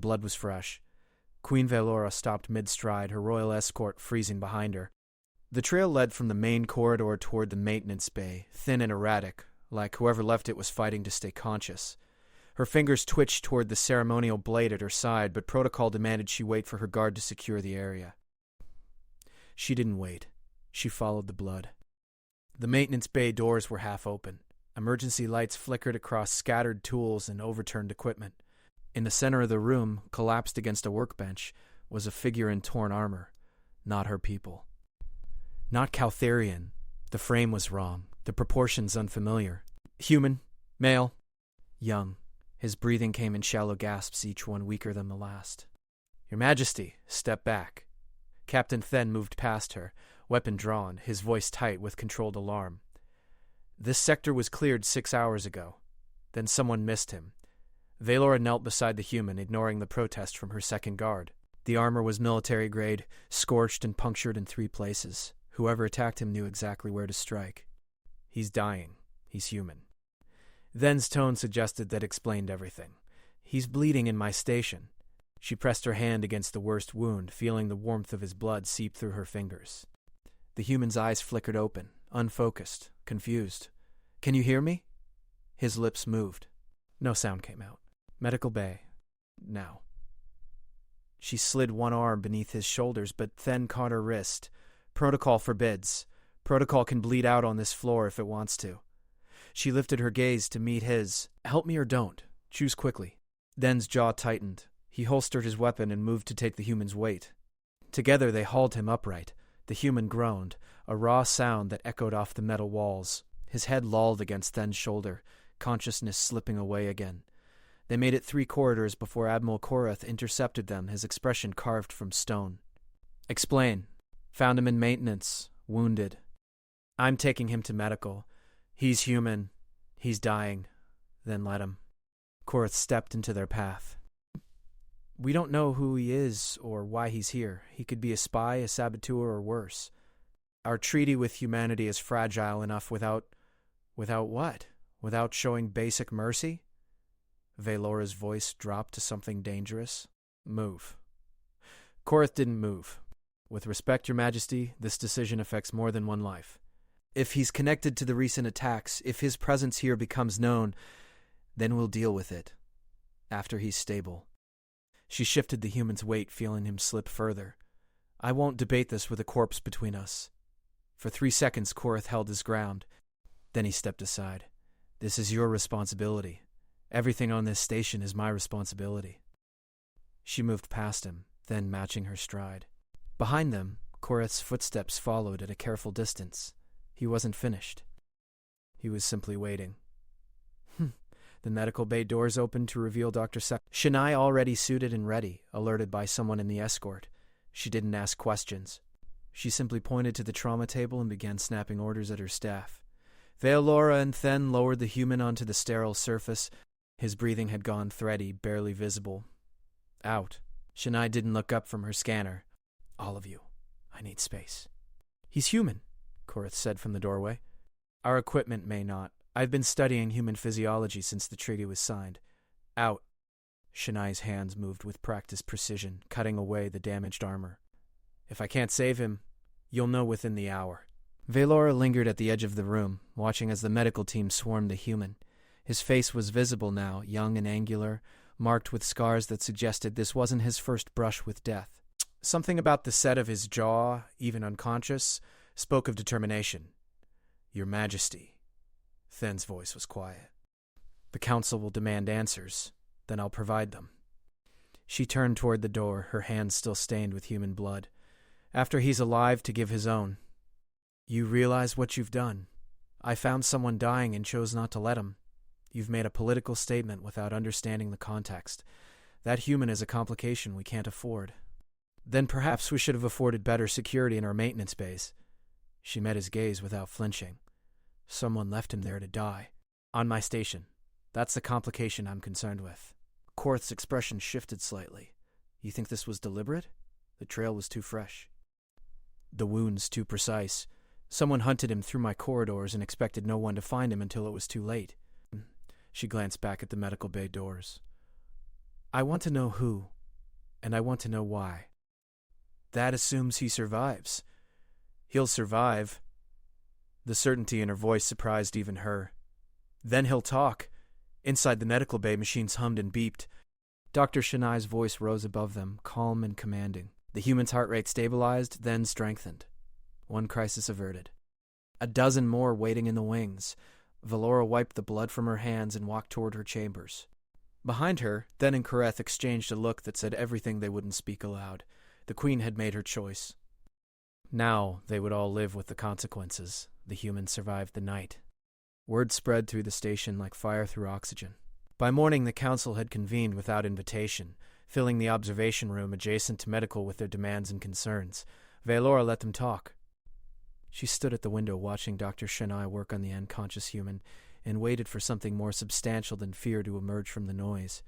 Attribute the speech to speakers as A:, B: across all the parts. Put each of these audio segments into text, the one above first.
A: blood was fresh. Queen Velora stopped mid-stride, her royal escort freezing behind her. The trail led from the main corridor toward the maintenance bay, thin and erratic, like whoever left it was fighting to stay conscious. Her fingers twitched toward the ceremonial blade at her side, but protocol demanded she wait for her guard to secure the area. She didn't wait. She followed the blood. The maintenance bay doors were half open. Emergency lights flickered across scattered tools and overturned equipment. In the center of the room, collapsed against a workbench, was a figure in torn armor. Not her people. Not Caltherian. The frame was wrong. The proportions unfamiliar. Human. Male. Young. His breathing came in shallow gasps, each one weaker than the last. "Your Majesty, step back." Captain Then moved past her, weapon drawn, his voice tight with controlled alarm. This sector was cleared 6 hours ago. Then someone missed him. Velora knelt beside the human, ignoring the protest from her second guard. The armor was military-grade, scorched and punctured in 3 places. Whoever attacked him knew exactly where to strike. "He's dying. He's human." Then's tone suggested that explained everything. "He's bleeding in my station." She pressed her hand against the worst wound, feeling the warmth of his blood seep through her fingers. The human's eyes flickered open, unfocused, confused. "Can you hear me?" His lips moved. No sound came out. "Medical bay. Now." She slid one arm beneath his shoulders, but Then caught her wrist. "Protocol forbids. Protocol can bleed out on this floor if it wants to." She lifted her gaze to meet his. "Help me or don't. Choose quickly." Then's jaw tightened. He holstered his weapon and moved to take the human's weight. Together they hauled him upright. The human groaned, a raw sound that echoed off the metal walls. His head lolled against Then's shoulder, consciousness slipping away again. They made it 3 corridors before Admiral Korath intercepted them, his expression carved from stone. "Explain." "Found him in maintenance, wounded. I'm taking him to medical. He's human. He's dying. Then let him." Korath stepped into their path. "We don't know who he is or why he's here. He could be a spy, a saboteur, or worse. Our treaty with humanity is fragile enough without what? Without showing basic mercy?" Velora's voice dropped to something dangerous. "Move." Korath didn't move. "With respect, Your Majesty, this decision affects more than one life. If he's connected to the recent attacks, if his presence here becomes known, then we'll deal with it. After he's stable." She shifted the human's weight, feeling him slip further. "I won't debate this with a corpse between us." For 3 seconds, Korath held his ground. Then he stepped aside. "This is your responsibility. Everything on this station is my responsibility." She moved past him, then matching her stride. Behind them, Korath's footsteps followed at a careful distance. He wasn't finished. He was simply waiting. The medical bay doors opened to reveal Dr. Shania already suited and ready, alerted by someone in the escort. She didn't ask questions. She simply pointed to the trauma table and began snapping orders at her staff. Velora and Then lowered the human onto the sterile surface. His breathing had gone thready, barely visible. "Out." Shania didn't look up from her scanner. "All of you. I need space." "He's human," Korath said from the doorway. "Our equipment may not. I've been studying human physiology since the treaty was signed." "Out." Shania's hands moved with practiced precision, cutting away the damaged armor. "If I can't save him, you'll know within the hour." Velora lingered at the edge of the room, watching as the medical team swarmed the human. His face was visible now, young and angular, marked with scars that suggested this wasn't his first brush with death. Something about the set of his jaw, even unconscious, spoke of determination. "Your Majesty." Then's voice was quiet. "The Council will demand answers. Then I'll provide them." She turned toward the door, her hands still stained with human blood. "After he's alive, to give his own. You realize what you've done. I found someone dying and chose not to let him. You've made a political statement without understanding the context. That human is a complication we can't afford. Then perhaps we should have afforded better security in our maintenance bays." She met his gaze without flinching. "Someone left him there to die. On my station. That's the complication I'm concerned with." Korath's expression shifted slightly. "You think this was deliberate? The trail was too fresh. The wounds too precise. Someone hunted him through my corridors and expected no one to find him until it was too late." She glanced back at the medical bay doors. I want to know who, and I want to know why. That assumes he survives. He'll survive. The certainty in her voice surprised even her. Then he'll talk. Inside the medical bay, machines hummed and beeped. Dr. Shania's voice rose above them, calm and commanding. The human's heart rate stabilized, then strengthened. One crisis averted. A dozen more waiting in the wings. Valora wiped the blood from her hands and walked toward her chambers. Behind her, Then and Kareth exchanged a look that said everything they wouldn't speak aloud. The Queen had made her choice. Now they would all live with the consequences. The humans survived the night. Word spread through the station like fire through oxygen. By morning, the council had convened without invitation, filling the observation room adjacent to medical with their demands and concerns. Valora let them talk. She stood at the window watching Dr. Shania work on the unconscious human and waited for something more substantial than fear to emerge from the noise.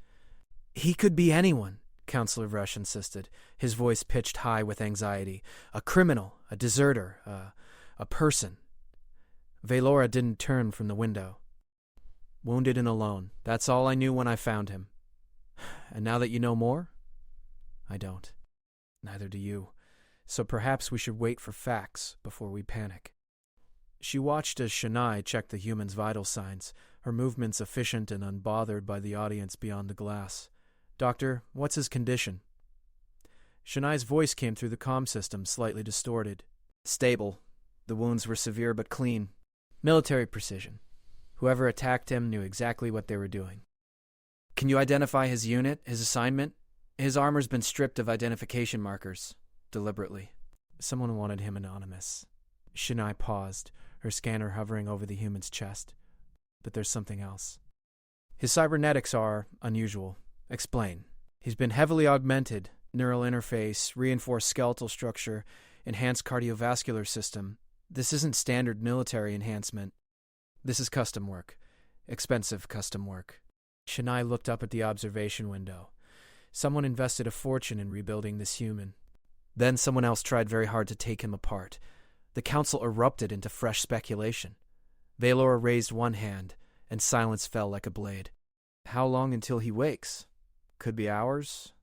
A: He could be anyone, Counselor Rush insisted, his voice pitched high with anxiety. A criminal, a deserter, a person. Valora didn't turn from the window. Wounded and alone. That's all I knew when I found him. And now that you know more? I don't. Neither do you. So perhaps we should wait for facts before we panic. She watched as Shania checked the human's vital signs, her movements efficient and unbothered by the audience beyond the glass. Doctor, what's his condition? Shania's voice came through the comm system, slightly distorted. Stable. The wounds were severe but clean. Military precision. Whoever attacked him knew exactly what they were doing. Can you identify his unit, his assignment? His armor's been stripped of identification markers. Deliberately. Someone wanted him anonymous. Shania paused, her scanner hovering over the human's chest. But there's something else. His cybernetics are unusual. Explain. He's been heavily augmented. Neural interface, reinforced skeletal structure, enhanced cardiovascular system. This isn't standard military enhancement. This is custom work. Expensive custom work. Shania looked up at the observation window. Someone invested a fortune in rebuilding this human. Then someone else tried very hard to take him apart. The council erupted into fresh speculation. Valora raised one hand, and silence fell like a blade. How long until he wakes? Could be hours,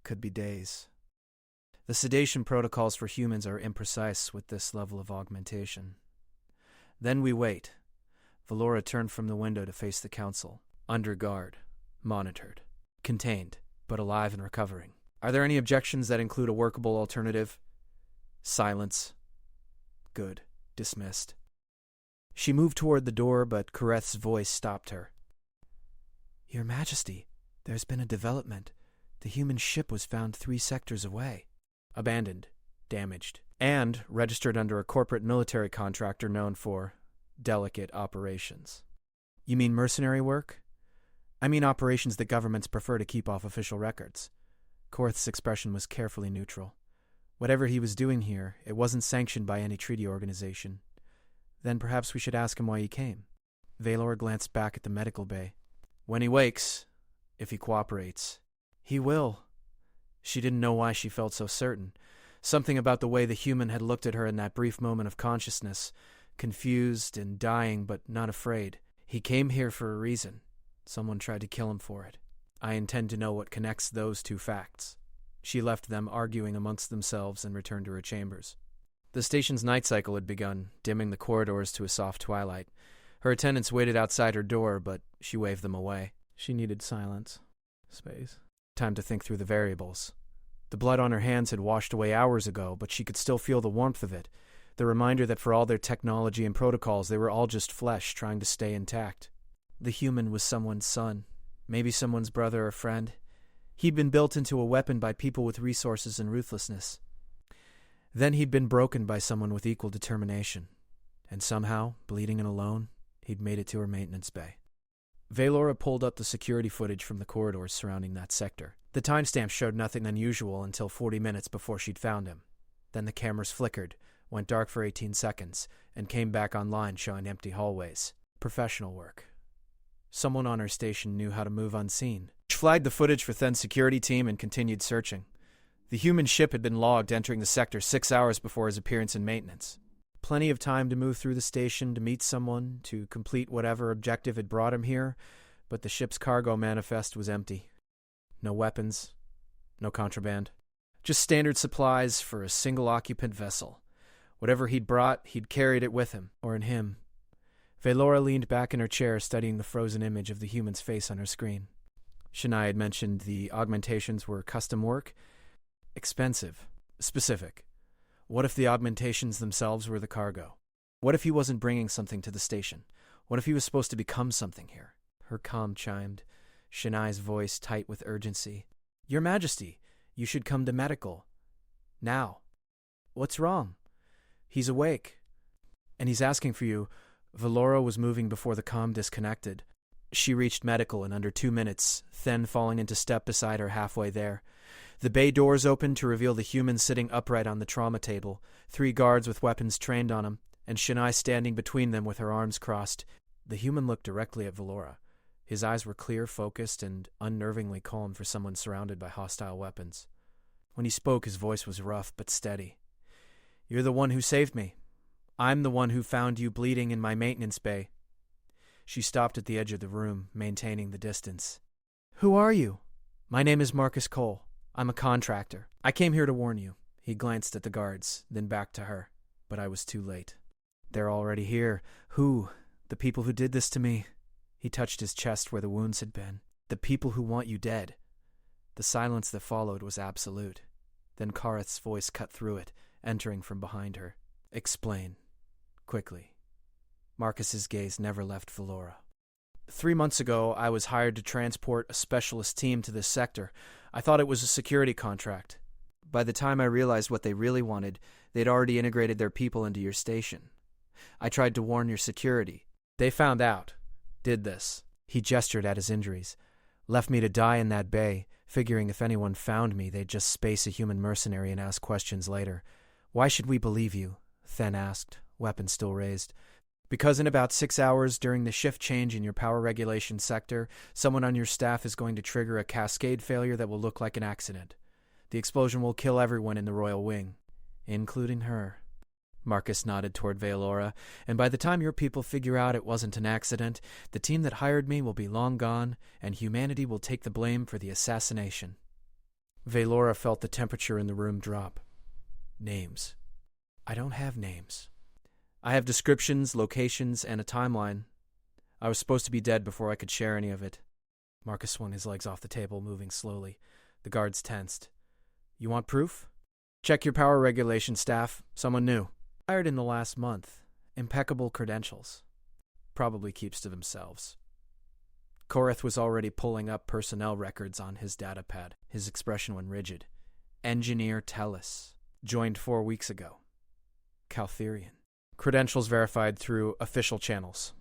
A: could be days. The sedation protocols for humans are imprecise with this level of augmentation. Then we wait. Valora turned from the window to face the council. Under guard, monitored, contained, but alive and recovering. Are there any objections that include a workable alternative? Silence. Good. Dismissed. She moved toward the door, but Kareth's voice stopped her. Your Majesty, there's been a development. The human ship was found 3 sectors away. Abandoned. Damaged. And registered under a corporate military contractor known for delicate operations. You mean mercenary work? I mean operations that governments prefer to keep off official records. Korth's expression was carefully neutral. Whatever he was doing here, it wasn't sanctioned by any treaty organization. Then perhaps we should ask him why he came. Valora glanced back at the medical bay. When he wakes, if he cooperates. He will. She didn't know why she felt so certain. Something about the way the human had looked at her in that brief moment of consciousness, confused and dying but not afraid. He came here for a reason. Someone tried to kill him for it. I intend to know what connects those 2 facts. She left them arguing amongst themselves and returned to her chambers. The station's night cycle had begun, dimming the corridors to a soft twilight. Her attendants waited outside her door, but she waved them away. She needed silence. Space. Time to think through the variables. The blood on her hands had washed away hours ago, but she could still feel the warmth of it, the reminder that for all their technology and protocols, they were all just flesh trying to stay intact. The human was someone's son, maybe someone's brother or friend. He'd been built into a weapon by people with resources and ruthlessness. Then he'd been broken by someone with equal determination. And somehow, bleeding and alone, he'd made it to her maintenance bay. Valora pulled up the security footage from the corridors surrounding that sector. The timestamp showed nothing unusual until 40 minutes before she'd found him. Then the cameras flickered, went dark for 18 seconds, and came back online showing empty hallways. Professional work. Someone on her station knew how to move unseen. She flagged the footage for Then's security team and continued searching. The human ship had been logged entering the sector 6 hours before his appearance in maintenance. Plenty of time to move through the station, to meet someone, to complete whatever objective had brought him here, but the ship's cargo manifest was empty. No weapons, no contraband. Just standard supplies for a single-occupant vessel. Whatever he'd brought, he'd carried it with him, or in him. Velora leaned back in her chair, studying the frozen image of the human's face on her screen. Shania had mentioned the augmentations were custom work. Expensive. Specific. What if the augmentations themselves were the cargo? What if he wasn't bringing something to the station? What if he was supposed to become something here? Her calm chimed, Shania's voice tight with urgency. Your Majesty, you should come to medical. Now. What's wrong? He's awake. And he's asking for you. Velora was moving before the comm disconnected. She reached medical in under 2 minutes, Then falling into step beside her halfway there. The bay doors opened to reveal the human sitting upright on the trauma table, 3 guards with weapons trained on him, and Shania standing between them with her arms crossed. The human looked directly at Velora. His eyes were clear, focused, and unnervingly calm for someone surrounded by hostile weapons. When he spoke, his voice was rough but steady. You're the one who saved me. I'm the one who found you bleeding in my maintenance bay. She stopped at the edge of the room, maintaining the distance. Who are you? My name is Marcus Cole. I'm a contractor. I came here to warn you. He glanced at the guards, then back to her. But I was too late. They're already here. Who? The people who did this to me. He touched his chest where the wounds had been. The people who want you dead. The silence that followed was absolute. Then Kareth's voice cut through it, entering from behind her. Explain. Quickly. Marcus's gaze never left Velora. 3 months ago, I was hired to transport a specialist team to this sector. I thought it was a security contract. By the time I realized what they really wanted, they'd already integrated their people into your station. I tried to warn your security. They found out. Did this. He gestured at his injuries. Left me to die in that bay, figuring if anyone found me, they'd just space a human mercenary and ask questions later. Why should we believe you? Then asked, weapon still raised. Because in about 6 hours during the shift change in your power regulation sector, someone on your staff is going to trigger a cascade failure that will look like an accident. The explosion will kill everyone in the Royal Wing, including her. Marcus nodded toward Velora, and by the time your people figure out it wasn't an accident, the team that hired me will be long gone, and humanity will take the blame for the assassination. Velora felt the temperature in the room drop. Names. I don't have names. I have descriptions, locations, and a timeline. I was supposed to be dead before I could share any of it. Marcus swung his legs off the table, moving slowly. The guards tensed. You want proof? Check your power regulation staff. Someone new. Hired in the last month. Impeccable credentials. Probably keeps to themselves. Kareth was already pulling up personnel records on his datapad. His expression went rigid. Engineer Tellus. Joined 4 weeks ago. Caltherian. Credentials verified through official channels.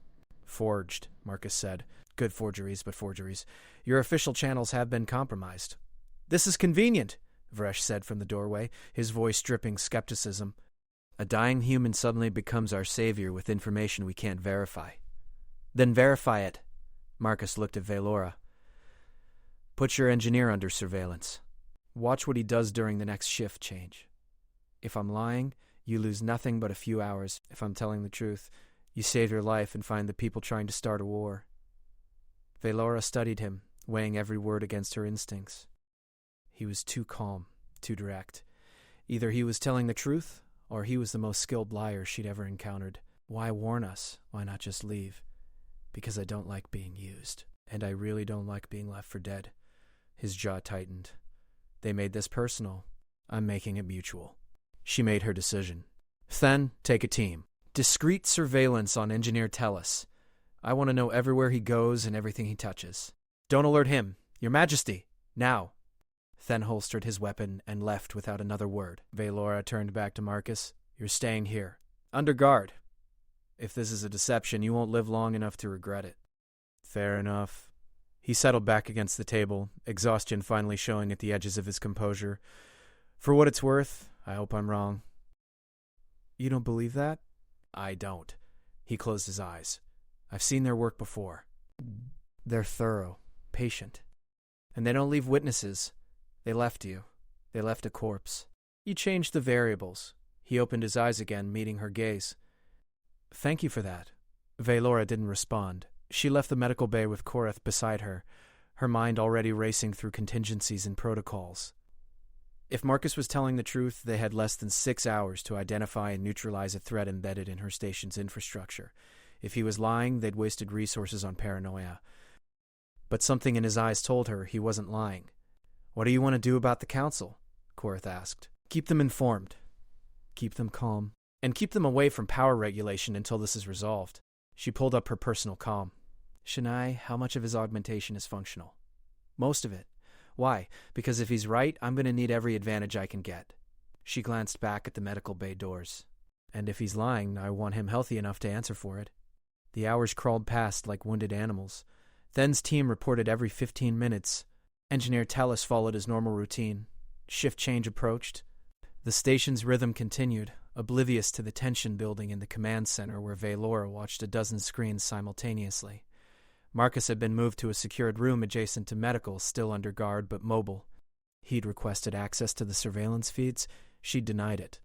A: Forged, Marcus said. Good forgeries, but forgeries. Your official channels have been compromised. This is convenient, Vresh said from the doorway, his voice dripping skepticism. A dying human suddenly becomes our savior with information we can't verify. Then verify it. Marcus looked at Velora. Put your engineer under surveillance. Watch what he does during the next shift change. If I'm lying, you lose nothing but a few hours. If I'm telling the truth, you save your life and find the people trying to start a war. Velora studied him, weighing every word against her instincts. He was too calm, too direct. Either he was telling the truth, or he was the most skilled liar she'd ever encountered. Why warn us? Why not just leave? Because I don't like being used, and I really don't like being left for dead. His jaw tightened. They made this personal. I'm making it mutual. She made her decision. Then, take a team. Discreet surveillance on Engineer Tellus. I want to know everywhere he goes and everything he touches. Don't alert him. Your Majesty. Now. Then holstered his weapon and left without another word. Velora turned back to Marcus. You're staying here. Under guard. If this is a deception, you won't live long enough to regret it. Fair enough. He settled back against the table, exhaustion finally showing at the edges of his composure. For what it's worth, I hope I'm wrong. You don't believe that? I don't. He closed his eyes. I've seen their work before. They're thorough, patient. And they don't leave witnesses. They left you. They left a corpse. You changed the variables. He opened his eyes again, meeting her gaze. Thank you for that. Velora didn't respond. She left the medical bay with Kareth beside her. her mind already racing through contingencies and protocols. If Marcus was telling the truth, they had less than 6 hours to identify and neutralize a threat embedded in her station's infrastructure. If he was lying, they'd wasted resources on paranoia. But something in his eyes told her he wasn't lying. "What do you want to do about the council?" Korath asked. "Keep them informed. Keep them calm. And keep them away from power regulation until this is resolved." She pulled up her personal comm. "Shania, how much of his augmentation is functional?" "Most of it." "Why? Because if he's right, I'm going to need every advantage I can get." She glanced back at the medical bay doors. "And if he's lying, I want him healthy enough to answer for it." The hours crawled past like wounded animals. Then's team reported every 15 minutes. Engineer Tellus followed his normal routine. Shift change approached. The station's rhythm continued, oblivious to the tension building in the command center where Valora watched a dozen screens simultaneously. Marcus had been moved to a secured room adjacent to medical, still under guard but mobile. He'd requested access to the surveillance feeds. She'd denied it.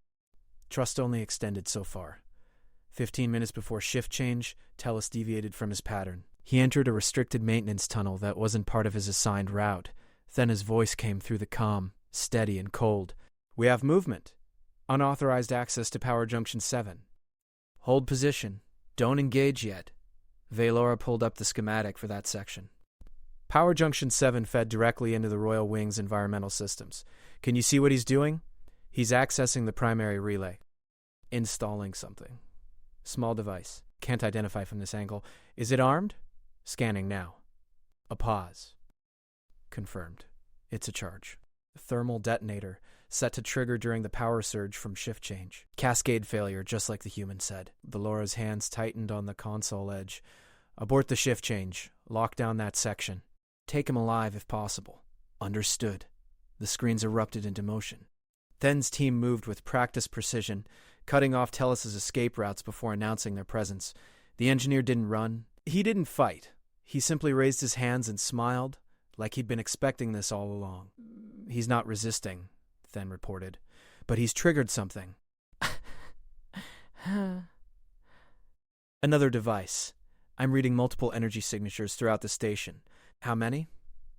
A: Trust only extended so far. 15 minutes before shift change, Tellus deviated from his pattern. He entered a restricted maintenance tunnel that wasn't part of his assigned route. Then his voice came through the comm, steady and cold. "We have movement. Unauthorized access to Power Junction 7. Hold position. Don't engage yet." Valora pulled up the schematic for that section. Power Junction 7 fed directly into the Royal Wing's environmental systems. "Can you see what he's doing?" "He's accessing the primary relay. Installing something. Small device. Can't identify from this angle. Is it armed?" "Scanning now." A pause. Confirmed. It's a charge. Thermal detonator, set to trigger during the power surge from shift change. Cascade failure, just like the human said. Valora's hands tightened on the console edge. "Abort the shift change. Lock down that section. Take him alive if possible." "Understood." The screens erupted into motion. Then's team moved with practiced precision, cutting off Tellus's escape routes before announcing their presence. The engineer didn't run. He didn't fight. He simply raised his hands and smiled, like he'd been expecting this all along. "He's not resisting," Then reported, "but he's triggered something." Another device. I'm reading multiple energy signatures throughout the station. How many?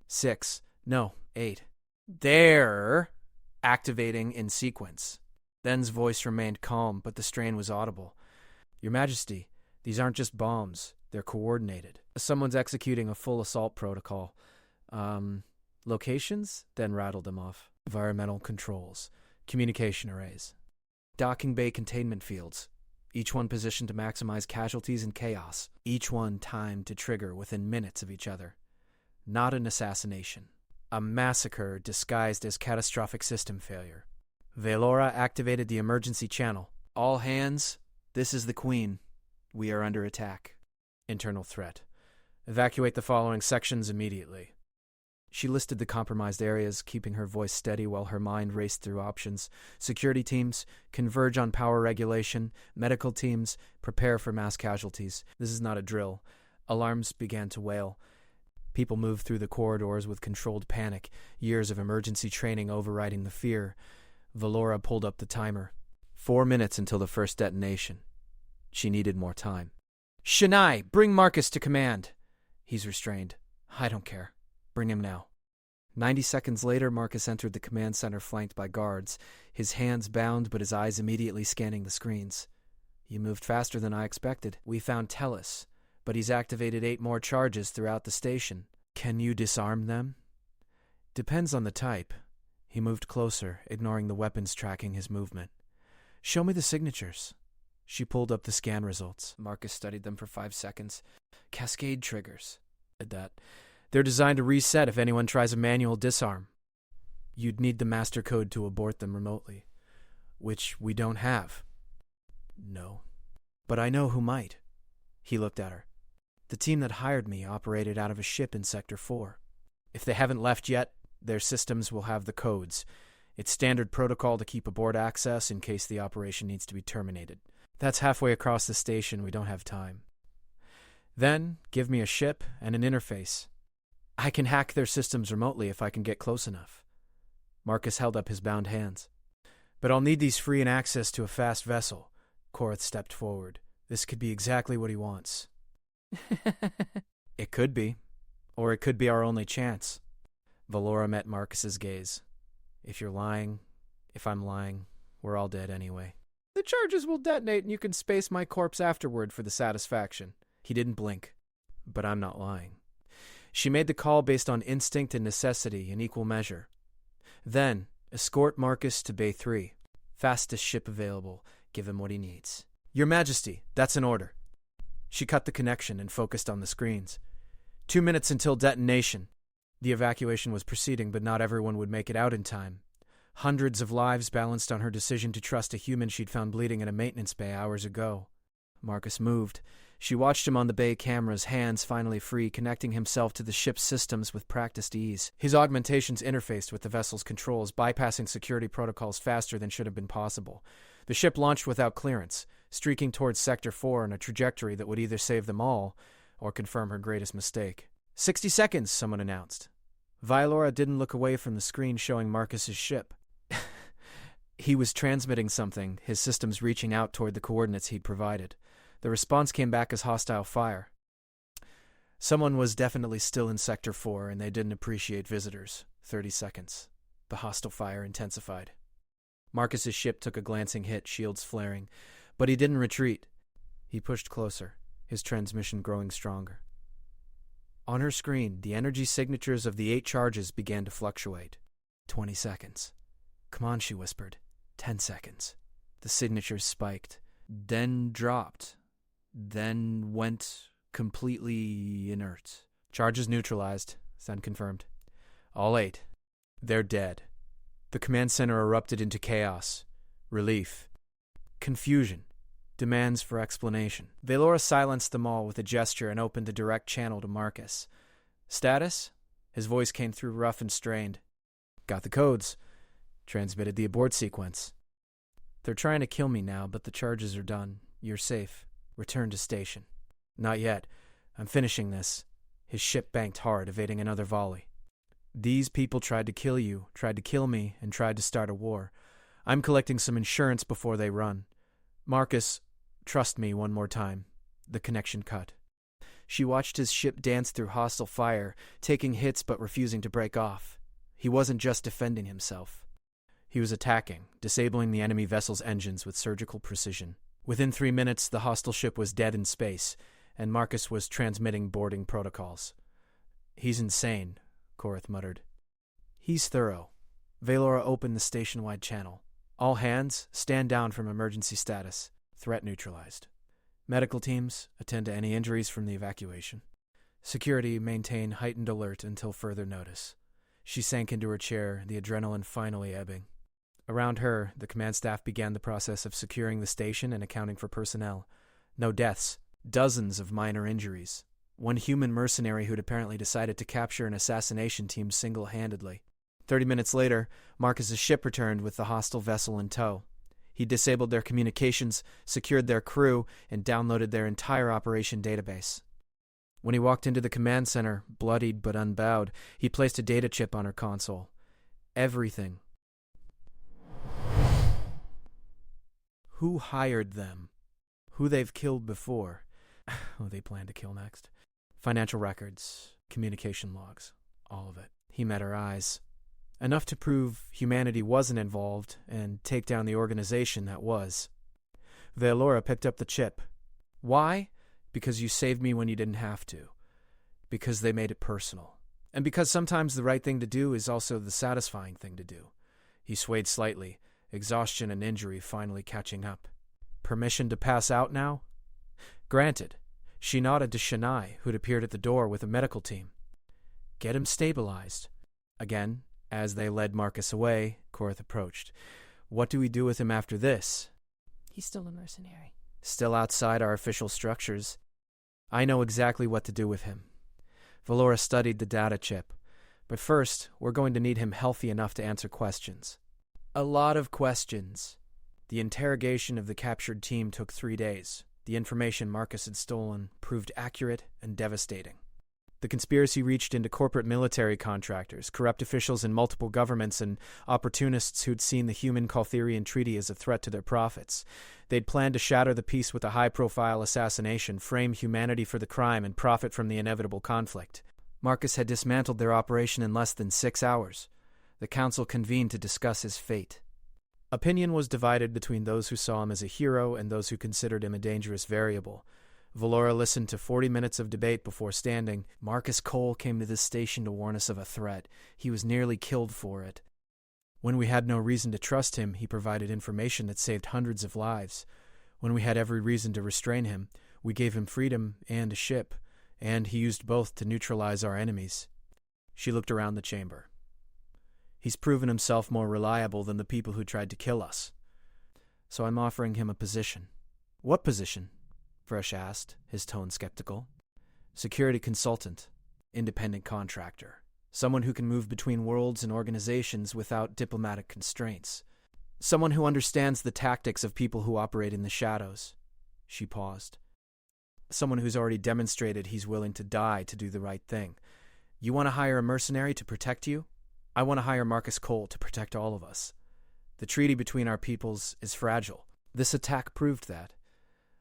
A: 6. No, 8. They're activating in sequence. Then's voice remained calm, but the strain was audible. "Your Majesty, these aren't just bombs. They're coordinated. Someone's executing a full assault protocol. Locations?" Then rattled them off. "Environmental controls. Communication arrays. Docking bay containment fields. Each one positioned to maximize casualties and chaos. Each one timed to trigger within minutes of each other. Not an assassination. A massacre disguised as catastrophic system failure. Valora activated the emergency channel. All hands, this is the Queen. We are under attack. Internal threat. Evacuate the following sections immediately." She listed the compromised areas, keeping her voice steady while her mind raced through options. Security teams, converge on power regulation. Medical teams, prepare for mass casualties. This is not a drill. Alarms began to wail. People moved through the corridors with controlled panic, years of emergency training overriding the fear. Valora pulled up the timer. 4 minutes until the first detonation. She needed more time. "Shania, bring Marcus to command." "He's restrained." "I don't care. Bring him now." 90 seconds later, Marcus entered the command center flanked by guards, his hands bound but his eyes immediately scanning the screens. "You moved faster than I expected. We found Tellus, but he's activated 8 more charges throughout the station. Can you disarm them?" "Depends on the type." He moved closer, ignoring the weapons tracking his movement. "Show me the signatures." She pulled up the scan results. Marcus studied them for 5 seconds. "Cascade triggers." They're designed to reset if anyone tries a manual disarm. You'd need the master code to abort them remotely. Which we don't have. "No. But I know who might." He looked at her. "The team that hired me operated out of a ship in Sector 4. If they haven't left yet, their systems will have the codes. It's standard protocol to keep aboard access in case the operation needs to be terminated. That's halfway across the station. We don't have time. Then, give me a ship and an interface. I can hack their systems remotely if I can get close enough." Marcus held up his bound hands. "But I'll need these free and access to a fast vessel." Korath stepped forward. "This could be exactly what he wants." "It could be. Or it could be our only chance. Valora met Marcus's gaze. If you're lying, if I'm lying, we're all dead anyway. The charges will detonate and you can space my corpse afterward for the satisfaction. He didn't blink. But I'm not lying. She made the call based on instinct and necessity in equal measure. Then, escort Marcus to Bay 3. Fastest ship available. Give him what he needs. Your Majesty, that's an order. She cut the connection and focused on the screens. 2 minutes until detonation. The evacuation was proceeding, but not everyone would make it out in time. Hundreds of lives balanced on her decision to trust a human she'd found bleeding in a maintenance bay hours ago. Marcus moved. She watched him on the bay cameras, hands finally free, connecting himself to the ship's systems with practiced ease. His augmentations interfaced with the vessel's controls, bypassing security protocols faster than should have been possible. The ship launched without clearance, streaking towards Sector 4 on a trajectory that would either save them all or confirm her greatest mistake. 60 seconds, someone announced. Valora didn't look away from the screen showing Marcus's ship. He was transmitting something, his systems reaching out toward the coordinates he'd provided. The response came back as hostile fire. Someone was definitely still in Sector 4, and they didn't appreciate visitors. 30 seconds. The hostile fire intensified. Marcus's ship took a glancing hit, shields flaring, but he didn't retreat. He pushed closer, his transmission growing stronger. On her screen, the energy signatures of the 8 charges began to fluctuate. 20 seconds. Come on, she whispered. 10 seconds. The signatures spiked, then dropped, then went completely inert. Charges neutralized, then confirmed. All 8. They're dead. The command center erupted into chaos, relief, confusion, demands for explanation. Valora silenced them all with a gesture and opened a direct channel to Marcus. Status? His voice came through rough and strained. Got the codes. Transmitted the abort sequence. They're trying to kill me now, but the charges are done. You're safe. Return to station. Not yet. I'm finishing this. His ship banked hard, evading another volley. These people tried to kill you, tried to kill me, and tried to start a war. I'm collecting some insurance before they run. Marcus, trust me one more time. The connection cut. She watched his ship dance through hostile fire, taking hits but refusing to break off. He wasn't just defending himself. He was attacking, disabling the enemy vessel's engines with surgical precision. Within 3 minutes, the hostile ship was dead in space, and Marcus was transmitting boarding protocols. He's insane, Korath muttered. He's thorough. Valora opened the station-wide channel. All hands, stand down from emergency status. Threat neutralized. Medical teams, attend to any injuries from the evacuation. Security, maintain heightened alert until further notice. She sank into her chair, the adrenaline finally ebbing. Around her, the command staff began the process of securing the station and accounting for personnel. No deaths, dozens of minor injuries. One human mercenary who'd apparently decided to capture an assassination team single-handedly. 30 minutes later, Marcus's ship returned with the hostile vessel in tow. He disabled their communications, secured their crew, and downloaded their entire operation database. When he walked into the command center, bloodied but unbowed, he placed a data chip on her console. Everything. Who hired them? Who they've killed before? Who they plan to kill next? Financial records, communication logs, all of it. He met her eyes. Enough to prove humanity wasn't involved and take down the organization that was. Valora picked up the chip. Why? Because you saved me when you didn't have to. Because they made it personal. And because sometimes the right thing to do is also the satisfying thing to do. He swayed slightly, exhaustion and injury finally catching up. Permission to pass out now? Granted. She nodded to Shania, who'd appeared at the door with a medical team. Get him stabilized. Again, as they led Marcus away, Korath approached. What do we do with him after this?
B: He's still a mercenary.
A: Still outside our official structures. I know exactly what to do with him. Valora studied the data chip. But first, we're going to need him healthy enough to answer questions. A lot of questions. The interrogation of the captured team took 3 days. The information Marcus had stolen proved accurate and devastating. The conspiracy reached into corporate military contractors, corrupt officials in multiple governments, and opportunists who'd seen the human Caltherian Treaty as a threat to their profits. They'd planned to shatter the peace with a high-profile assassination, frame humanity for the crime, and profit from the inevitable conflict. Marcus had dismantled their operation in less than 6 hours. The council convened to discuss his fate. Opinion was divided between those who saw him as a hero and those who considered him a dangerous variable. Valora listened to 40 minutes of debate before standing. Marcus Cole came to this station to warn us of a threat. He was nearly killed for it. When we had no reason to trust him, he provided information that saved hundreds of lives. When we had every reason to restrain him, we gave him freedom and a ship, and he used both to neutralize our enemies. She looked around the chamber. He's proven himself more reliable than the people who tried to kill us. So I'm offering him a position. What position? Fresh asked, his tone skeptical. Security consultant, independent contractor, someone who can move between worlds and organizations without diplomatic constraints. Someone who understands the tactics of people who operate in the shadows. She paused. Someone who's already demonstrated he's willing to die to do the right thing. You want to hire a mercenary to protect you? I want to hire Marcus Cole to protect all of us. The treaty between our peoples is fragile. This attack proved that.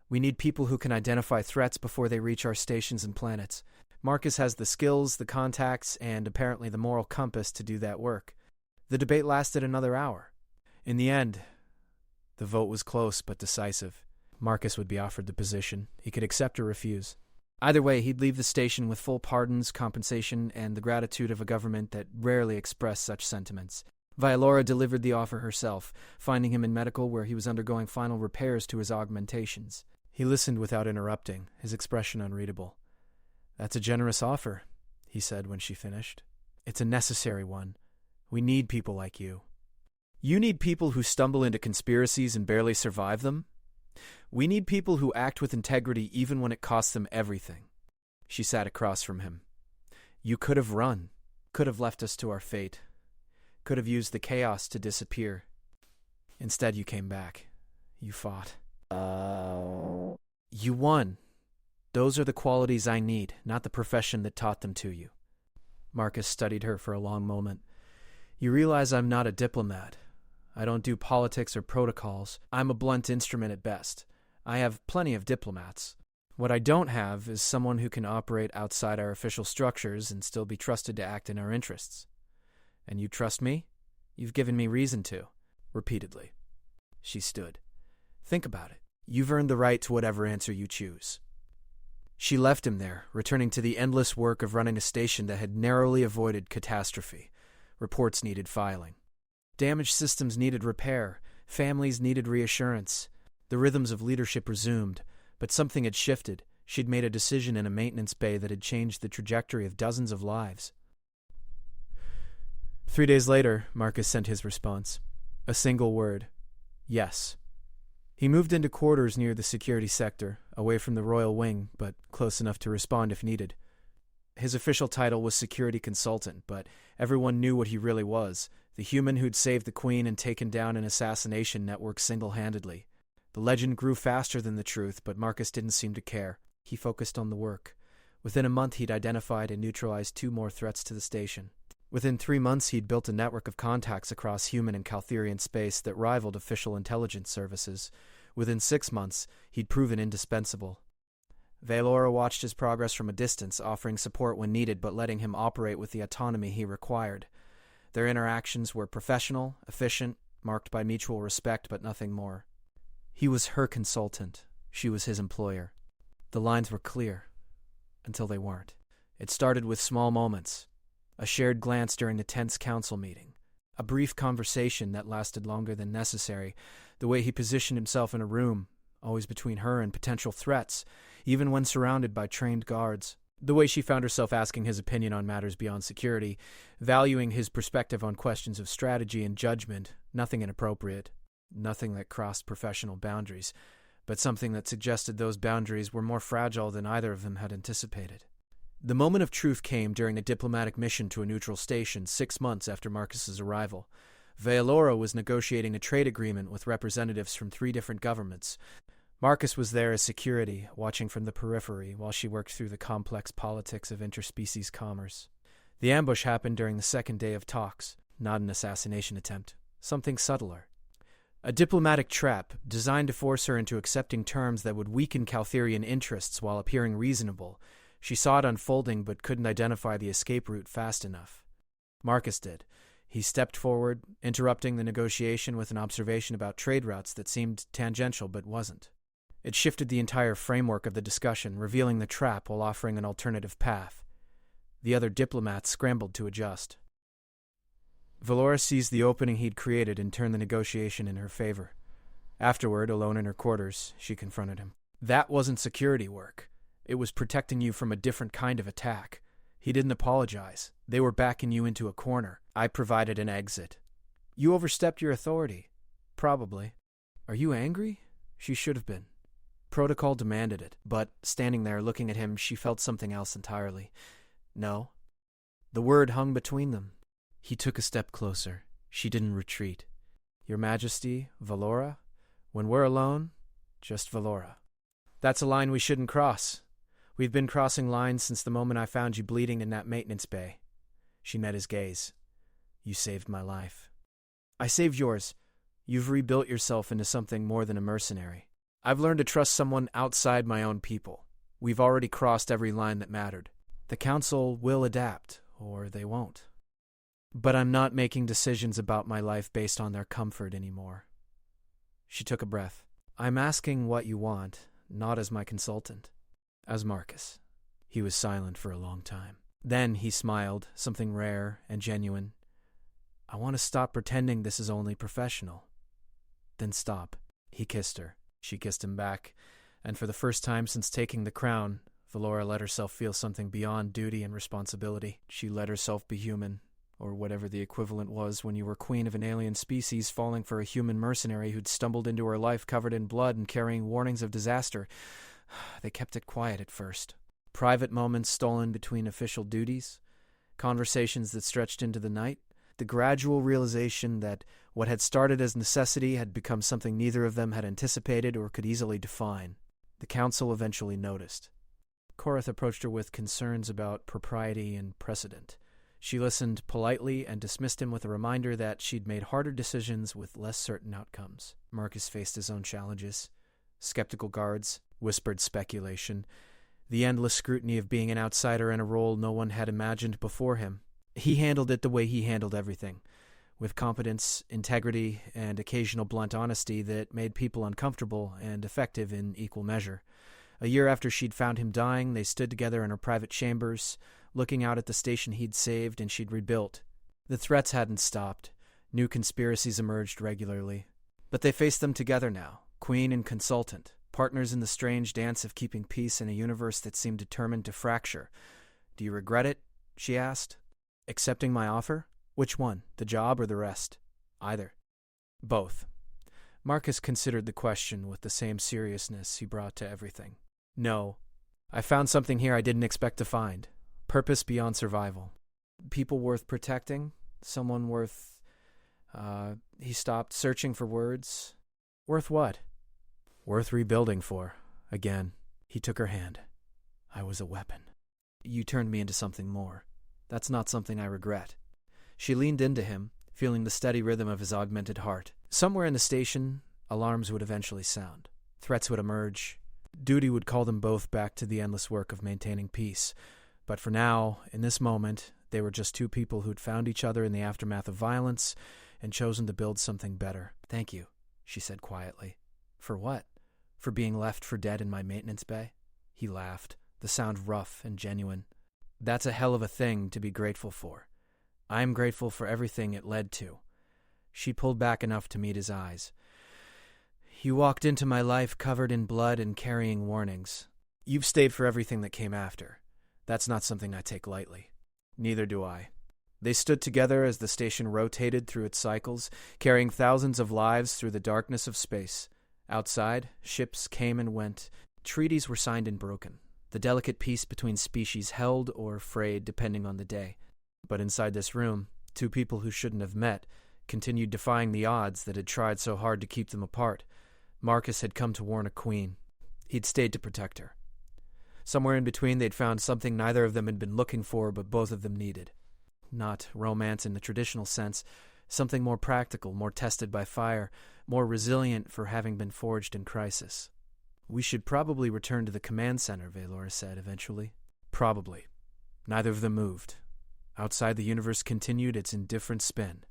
A: We need people who can identify threats before they reach our stations and planets. Marcus has the skills, the contacts, and apparently the moral compass to do that work. The debate lasted another hour. In the end, the vote was close but decisive. Marcus would be offered the position. He could accept or refuse. Either way, he'd leave the station with full pardons, compensation, and the gratitude of a government that rarely expressed such sentiments. Vialora delivered the offer herself, finding him in medical where he was undergoing final repairs to his augmentations. He listened without interrupting, his expression unreadable. "That's a generous offer," he said when she finished. "It's a necessary one. We need people like you." "You need people who stumble into conspiracies and barely survive them? We need people who act with integrity even when it costs them everything." She sat across from him. "You could have run, could have left us to our fate, could have used the chaos to disappear. Instead, you came back. You fought. You won. Those are the qualities I need, not the profession that taught them to you." Marcus studied her for a long moment. "You realize I'm not a diplomat. I don't do politics or protocols. I'm a blunt instrument at best. I have plenty of diplomats. What I don't have is someone who can operate outside our official structures and still be trusted to act in our interests. And you trust me? You've given me reason to." Repeatedly. She stood. "Think about it. You've earned the right to whatever answer you choose." She left him there, returning to the endless work of running a station that had narrowly avoided catastrophe. Reports needed filing. Damaged systems needed repair. Families needed reassurance. The rhythms of leadership resumed, but something had shifted. She'd made a decision in a maintenance bay that had changed the trajectory of dozens of lives. 3 days later, Marcus sent his response. A single word. Yes. He moved into quarters near the security sector, away from the royal wing, but close enough to respond if needed. His official title was security consultant, but everyone knew what he really was, the human who'd saved the Queen and taken down an assassination network single-handedly. The legend grew faster than the truth, but Marcus didn't seem to care. He focused on the work. Within a month, he'd identified and neutralized 2 more threats to the station. Within 3 months, he'd built a network of contacts across human and Caltherian space that rivaled official intelligence services. Within 6 months, he'd proven indispensable. Valora watched his progress from a distance, offering support when needed but letting him operate with the autonomy he required. Their interactions were professional, efficient, marked by mutual respect but nothing more. He was her consultant. She was his employer. The lines were clear, until they weren't. It started with small moments. A shared glance during the tense council meeting. A brief conversation that lasted longer than necessary. The way he positioned himself in a room, always between her and potential threats, even when surrounded by trained guards. The way she found herself asking his opinion on matters beyond security, valuing his perspective on questions of strategy and judgment, nothing inappropriate, nothing that crossed professional boundaries, but something that suggested those boundaries were more fragile than either of them had anticipated. The moment of truth came during a diplomatic mission to a neutral station 6 months after Marcus's arrival. Valora was negotiating a trade agreement with representatives from 3 different governments. Marcus was there as security, watching from the periphery while she worked through the complex politics of interspecies commerce. The ambush happened during the 2nd day of talks, not an assassination attempt, something subtler. A diplomatic trap designed to force her into accepting terms that would weaken Caltherian interests while appearing reasonable. She saw it unfolding but couldn't identify the escape route fast enough. Marcus did. He stepped forward, interrupting the negotiation with an observation about trade routes that seemed tangential but wasn't. It shifted the entire framework of the discussion, revealing the trap while offering an alternative path. The other diplomats scrambled to adjust. Valora seized the opening he'd created and turned the negotiation in her favor. Afterward, alone in her quarters, she confronted him. That wasn't security work. It was protecting you from a different kind of attack. He didn't apologize. They were backing you into a corner. I provided an exit. You overstepped your authority. Probably. Are you angry? She should have been. Protocol demanded it, but standing there looking at him, she felt something else entirely. No. The word hung between them. He took a step closer. She didn't retreat. Your Majesty, Valora? When we're alone, just Valora. That's a line we shouldn't cross. We've been crossing lines since the moment I found you bleeding in that maintenance bay. She met his gaze. You saved my life. I saved yours. You've rebuilt yourself into something more than a mercenary. I've learned to trust someone outside my own people. We've already crossed every line that mattered. The Council will adapt, or they won't. But I'm not making decisions about my life based on their comfort anymore. She took a breath. I'm asking what you want, not as my consultant. As Marcus. He was silent for a long time. Then he smiled, something rare and genuine. I want to stop pretending this is only professional. Then stop. He kissed her. She kissed him back, and for the first time since taking the crown, Valora let herself feel something beyond duty and responsibility. She let herself be human, or whatever the equivalent was when you were queen of an alien species falling for a human mercenary who'd stumbled into her life covered in blood and carrying warnings of disaster. They kept it quiet at first. Private moments stolen between official duties, conversations that stretched into the night, the gradual realization that what had started as necessity had become something neither of them had anticipated or could easily define. The council eventually noticed. Korath approached her with concerns about propriety and precedent. She listened politely and dismissed him with a reminder that she'd made harder decisions with less certain outcomes. Marcus faced his own challenges. Skeptical guards, whispered speculation, the endless scrutiny of being an outsider in a role no one had imagined before him. He handled it the way he handled everything, with competence, integrity, and occasional blunt honesty that made people uncomfortable and effective in equal measure. A year after she'd found him dying, they stood together in her private chambers, looking out at the station he'd saved and she'd rebuilt. The threats hadn't stopped. New conspiracies emerged regularly. But they faced them together now, queen and consultant, partners in the strange dance of keeping peace in a universe that seemed determined to fracture. Do you regret it? She asked. Accepting my offer? Which one, the job or the rest? Either. Both. Marcus considered the question with the same seriousness he brought to everything. No. I found something here I didn't expect to find. Purpose beyond survival. People worth protecting? Someone worth... He stopped, searching for words. Worth what? Worth rebuilding for. Again. He took her hand. I was a weapon. You turned me into something more. That's not something I regret. She leaned into him, feeling the steady rhythm of his augmented heart. Somewhere in the station, alarms would eventually sound. Threats would emerge. Duty would call them both back to the endless work of maintaining peace. But for now, in this moment, they were just two people who'd found each other in the aftermath of violence and chosen to build something better. Thank you, she said quietly. For what? For being left for dead in my maintenance bay? He laughed, the sound rough and genuine. That's a hell of a thing to be grateful for. I'm grateful for everything it led to. She pulled back enough to meet his eyes. You walked into my life covered in blood and carrying warnings. You've stayed for everything that came after. That's not something I take lightly. Neither do I. They stood together as the station rotated through its cycles, carrying thousands of lives through the darkness of space. Outside, ships came and went. Treaties were signed and broken. The delicate peace between species held or frayed depending on the day. But inside this room, two people who shouldn't have met continued defying the odds that had tried so hard to keep them apart. Marcus had come to warn a queen. He'd stayed to protect her. Somewhere in between, they'd found something neither of them had been looking for, but both of them needed. Not romance in the traditional sense, something more practical, more tested by fire, more resilient for having been forged in crisis. We should probably return to the command center, Valora said eventually. Probably. Neither of them moved. Outside, the universe continued its indifferent spin.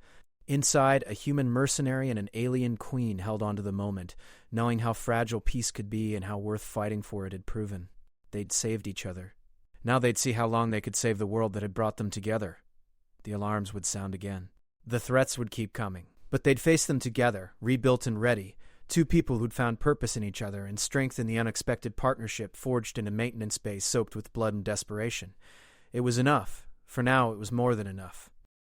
A: Inside, a human mercenary and an alien queen held on to the moment, knowing how fragile peace could be and how worth fighting for it had proven. They'd saved each other. Now they'd see how long they could save the world that had brought them together. The alarms would sound again. The threats would keep coming, but they'd face them together, rebuilt and ready. Two people who'd found purpose in each other and strength in the unexpected partnership forged in a maintenance base soaked with blood and desperation. It was enough. For now, it was more than enough.